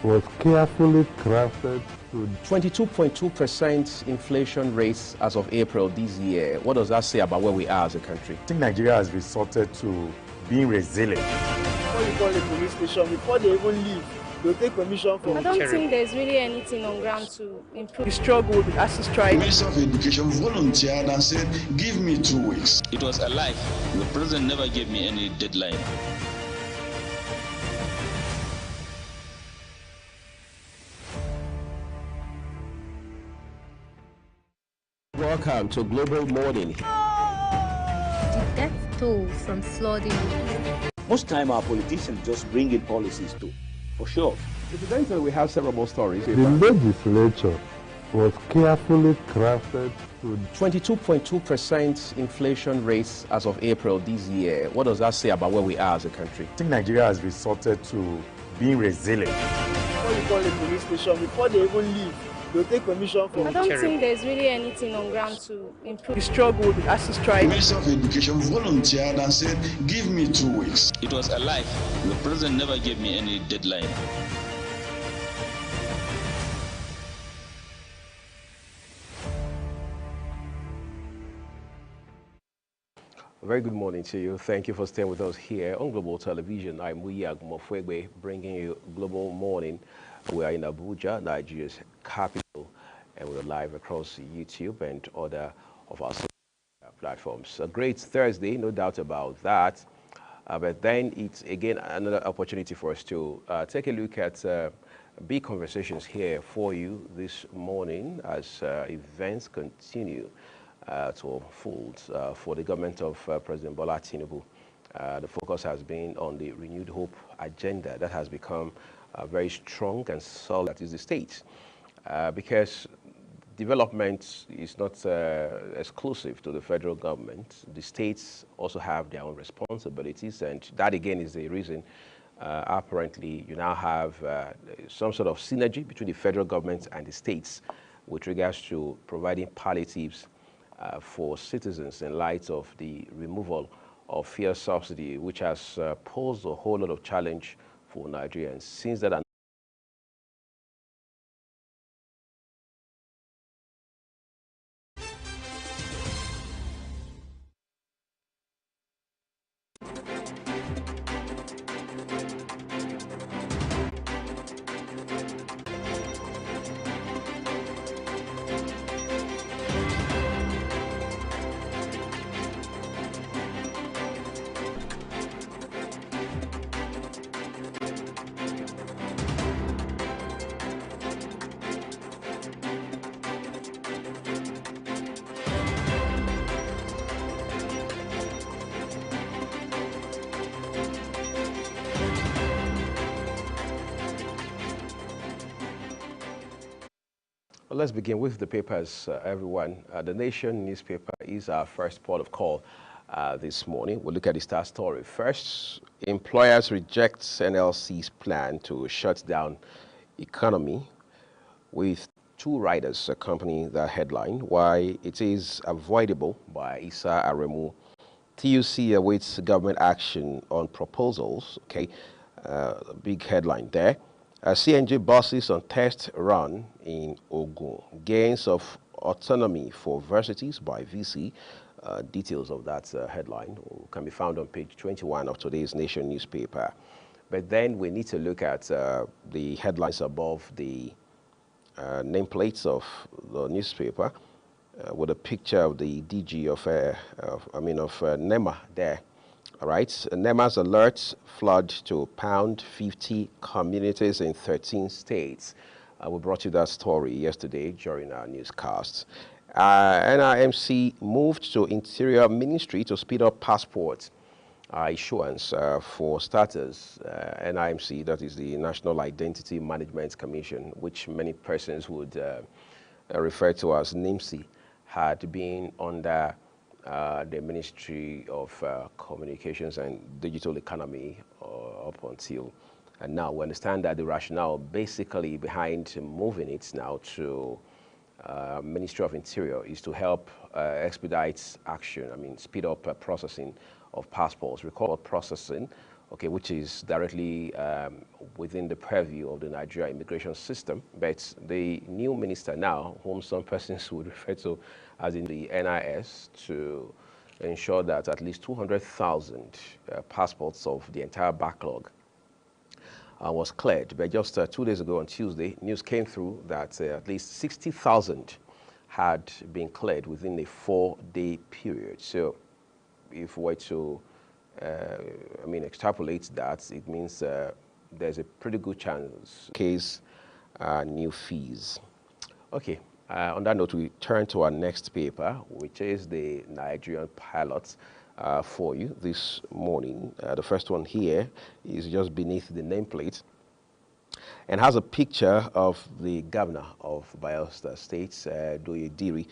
was carefully crafted to 22.2% inflation rates as of April this year. What does that say about where we are as a country? I think Nigeria has resorted to being resilient. Before you call a police station, before they even leave, they'll take permission from I don't think there's really anything on ground to improve. We struggled with ASU strike. The Minister of Education volunteered and said, give me 2 weeks. It was a lie. The president never gave me any deadline. Welcome to Global Morning. The death toll from flooding. Most time our politicians just bring in policies too, for sure. Incidentally, we have several more stories. the legislature was carefully crafted to 22.2% inflation rates as of April this year. What does that say about where we are as a country? I think Nigeria has resorted to being resilient. Before you call a police station, before they even leave, they'll take permission from I don't think there's really anything on ground to improve. We struggled with ASU strike. The Minister of Education volunteered and said, give me 2 weeks. It was a lie. The president never gave me any deadline. A very good morning to you. Thank you for staying with us here on Global Television. I'm Wiyag Mofwegwe, bringing you Global Morning. We are in Abuja, Nigeria's capital, and we're live across YouTube and other of our social platforms. A great Thursday, no doubt about that. But then it's again another opportunity for us to take a look at big conversations here for you this morning as events continue to unfold for the government of President Bola Tinubu. The focus has been on the renewed hope agenda that has become very strong and solid. That is the state, because development is not exclusive to the federal government. The states also have their own responsibilities, and that again is the reason apparently you now have some sort of synergy between the federal government and the states with regards to providing palliatives for citizens in light of the removal of fuel subsidy, which has posed a whole lot of challenge for Nigerians. Since that let's begin with the papers, everyone. The Nation newspaper is our first port of call this morning. We'll look at the star story. First, employers reject NLC's plan to shut down economy, with two riders accompanying the headline. Why it is avoidable by Issa Aremu. TUC awaits government action on proposals. Okay, big headline there. CNG buses on test run in Ogun. Gains of autonomy for varsities by VC. Details of that headline can be found on page 21 of today's Nation newspaper. But then we need to look at the headlines above the nameplates of the newspaper with a picture of the DG of NEMA there. All right, NEMA's alerts flood to pound 50 communities in 13 states. We brought you that story yesterday during our newscast. NIMC moved to Interior Ministry to speed up passport issuance for starters. NIMC, that is the National Identity Management Commission, which many persons would refer to as NIMC, had been under the Ministry of Communications and Digital Economy up until now. We understand that the rationale basically behind moving it now to Ministry of Interior is to help expedite action, speed up processing of passports. Record processing okay, which is directly within the purview of the Nigeria immigration system. But the new minister now, whom some persons would refer to as in the NIS, to ensure that at least 200,000 passports of the entire backlog was cleared. But just 2 days ago on Tuesday, news came through that at least 60,000 had been cleared within a 4-day period. So if we were to, extrapolate that, it means there's a pretty good chance case new fees. Okay, on that note, we turn to our next paper, which is the Nigerian pilot for you this morning. The first one here is just beneath the nameplate and has a picture of the governor of Bayelsa State, Doye Diri.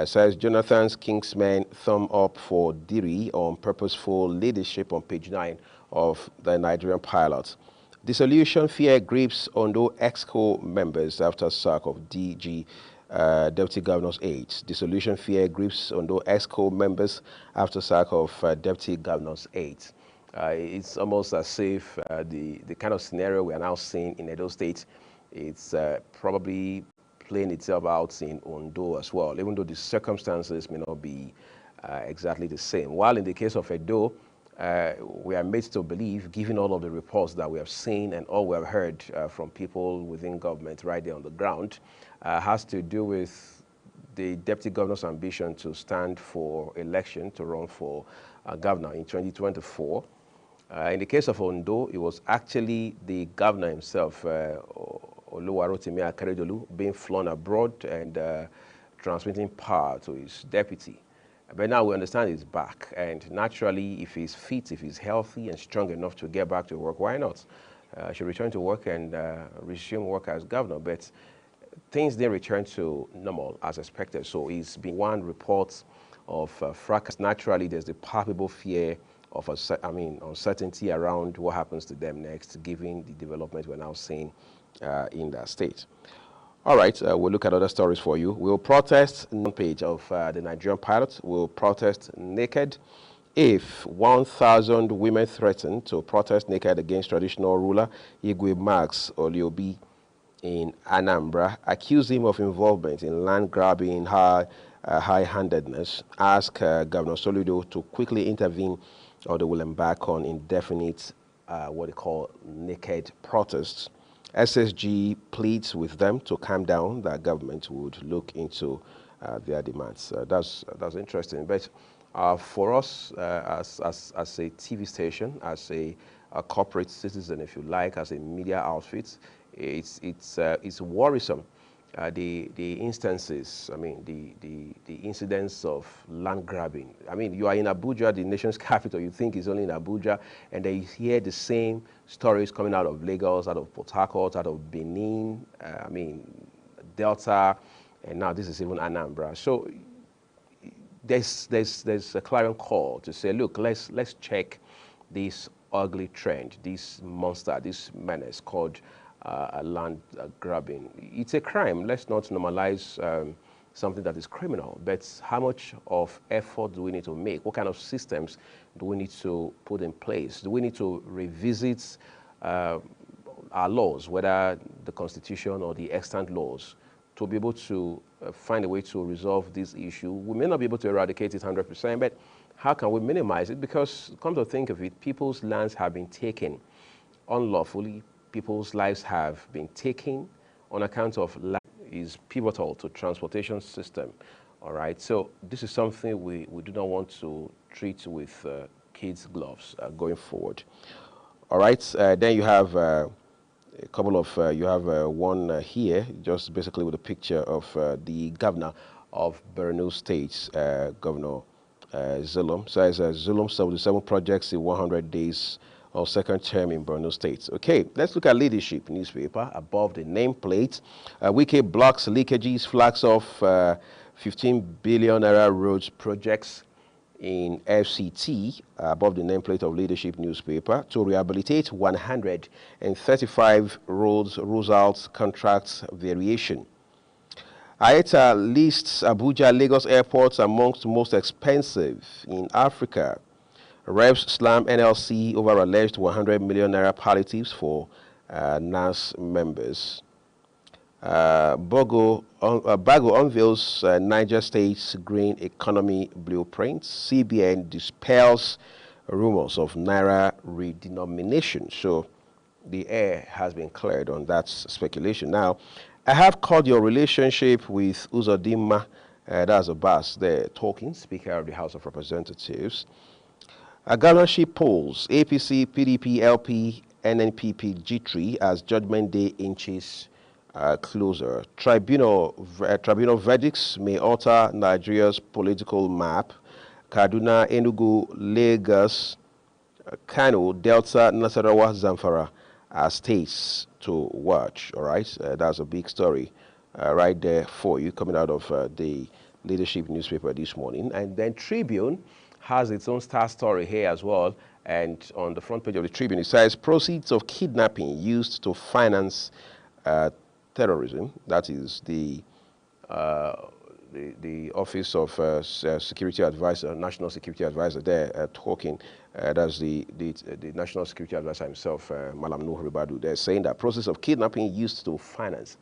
Says Jonathan's Kingsmen thumb up for Diri on purposeful leadership on page 9 of the Nigerian pilot. Dissolution fear grips Ondo Exco members after sack of DG Deputy Governor's aides. Dissolution fear grips Ondo Exco members after sack of Deputy Governor's aides. It's almost as if the kind of scenario we are now seeing in Edo State, it's probably playing itself out in Ondo as well, even though the circumstances may not be exactly the same. While in the case of Edo, we are made to believe, given all of the reports that we have seen and all we have heard from people within government right there on the ground, has to do with the Deputy Governor's ambition to stand for election, to run for governor in 2024. In the case of Ondo, it was actually the governor himself, Oluwarotimi Akeredolu, being flown abroad and transmitting power to his deputy. But now we understand he's back, and naturally, if he's fit, if he's healthy and strong enough to get back to work, why not? Should return to work and resume work as governor. But things didn't return to normal as expected. So it's been one report of fracas. Naturally, there's the palpable fear of uncertainty around what happens to them next, given the development we're now seeing in that state. All right, we'll look at other stories for you. We'll protest on the page of the Nigerian pilot. We'll protest naked if 1,000 women threaten to protest naked against traditional ruler Igwe Max Oliobi in Anambra, accuse him of involvement in land grabbing, high-handedness, ask Governor Soludo to quickly intervene or they will embark on indefinite, what they call naked protests. SSG pleads with them to calm down, that government would look into their demands. That's interesting. But for us, as a TV station, as a corporate citizen, if you like, as a media outfit, it's worrisome. The instances, the incidents of land grabbing. You are in Abuja, the nation's capital. You think it's only in Abuja, and then you hear the same stories coming out of Lagos, out of Port Harcourt, out of Benin, Delta, and now this is even Anambra. So there's a clarion call to say, look, let's check this ugly trend, this monster, this menace called land grabbing. It's a crime. Let's not normalize something that is criminal, but how much of effort do we need to make? What kind of systems do we need to put in place? Do we need to revisit our laws, whether the Constitution or the extant laws, to be able to find a way to resolve this issue? We may not be able to eradicate it 100%, but how can we minimize it? Because come to think of it, people's lands have been taken unlawfully. People's lives have been taken on account of land is pivotal to transportation system. All right, so this is something we do not want to treat with kids' gloves going forward. All right, then you have a couple of, you have one here, just basically with a picture of the governor of Borno State, Governor Zulum. So as Zulum 77 projects in 100 days of second term in Borno State. Okay, let's look at leadership newspaper above the nameplate. Wike blocks leakages, flags off 15 billion naira roads projects in FCT above the nameplate of leadership newspaper to rehabilitate 135 roads, results, contracts variation. AETA lists Abuja, Lagos airports amongst most expensive in Africa. Reps slam NLC over alleged 100 million naira palliatives for NAS members. Bago unveils Niger State's green economy blueprint. CBN dispels rumors of Naira redenomination. So the air has been cleared on that speculation. Now, I have called your relationship with Uzodimma, that's Abbas there talking, Speaker of the House of Representatives. Governorship polls, APC, PDP, LP, NNPP, G3 as Judgment Day inches closer. Tribunal verdicts may alter Nigeria's political map. Kaduna, Enugu, Lagos, Kano, Delta, Nasarawa, Zamfara are states to watch. All right, that's a big story right there for you coming out of the Leadership newspaper this morning. And then Tribune has its own star story here as well. And on the front page of the Tribune, it says proceeds of kidnapping used to finance terrorism. That is the Office of Security Advisor, National Security Advisor there talking. That's the National Security Advisor himself, Malam Nuhu Ribadu. They're saying that process of kidnapping used to finance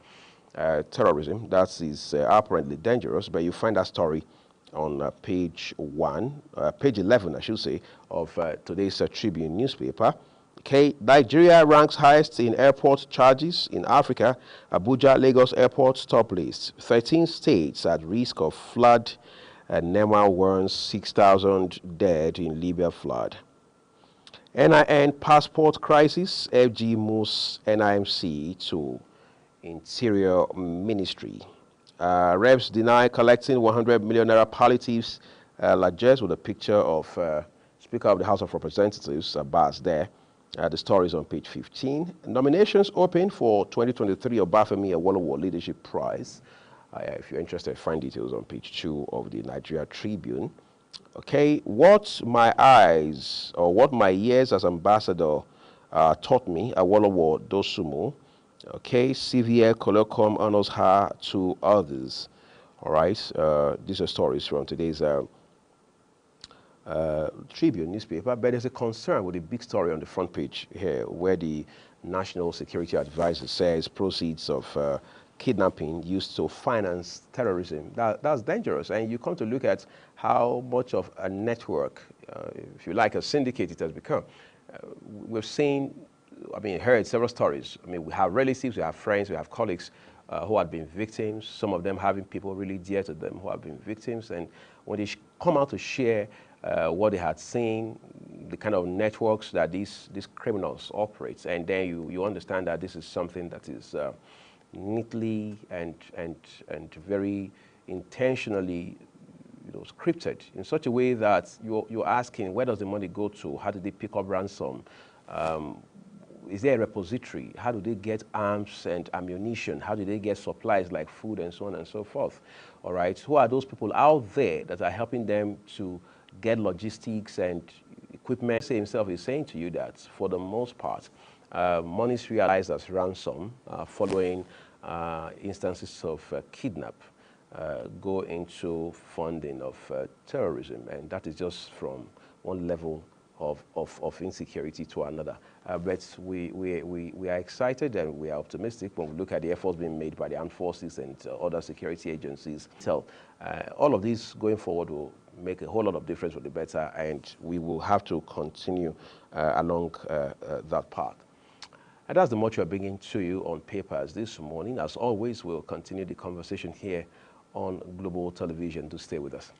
terrorism. That is apparently dangerous, but you find that story on page 11, I should say, of today's Tribune newspaper. Okay, Nigeria ranks highest in airport charges in Africa. Abuja, Lagos airports top list. 13 states at risk of flood. NEMA warns 6,000 dead in Libya flood. NIN passport crisis. FG moves NIMC to Interior Ministry. Reps deny collecting 100 million naira palliatives. Largesse with a picture of Speaker of the House of Representatives, Abbas there. The story is on page 15. Nominations open for 2023 Obafemi Awolowo Leadership Prize. If you're interested, find details on page 2 of the Nigeria Tribune. Okay, what my years as ambassador taught me, Awolowo Dosumu. Okay, CVL Colocom honors her to others. All right, these are stories from today's Tribune newspaper, but there's a concern with the big story on the front page here where the National Security Advisor says proceeds of kidnapping used to finance terrorism. That's dangerous, and you come to look at how much of a network, if you like, a syndicate it has become. We've seen, heard several stories. We have relatives, we have friends, we have colleagues who have been victims, some of them having people really dear to them who have been victims, and when they come out to share what they had seen, the kind of networks that these criminals operate, and then you understand that this is something that is neatly and very intentionally scripted in such a way that you're asking, where does the money go to? How did they pick up ransom? Is there a repository? How do they get arms and ammunition? How do they get supplies like food and so on and so forth? All right, who are those people out there that are helping them to get logistics and equipment? He himself is saying to you that for the most part, money is realized as ransom following instances of kidnap go into funding of terrorism, and that is just from one level of insecurity to another. But we are excited and we are optimistic when we look at the efforts being made by the armed forces and other security agencies. So all of these going forward will make a whole lot of difference for the better, and we will have to continue along that path. And that's the much we're bringing to you on Papers this morning. As always, we'll continue the conversation here on Global Television. Do stay with us.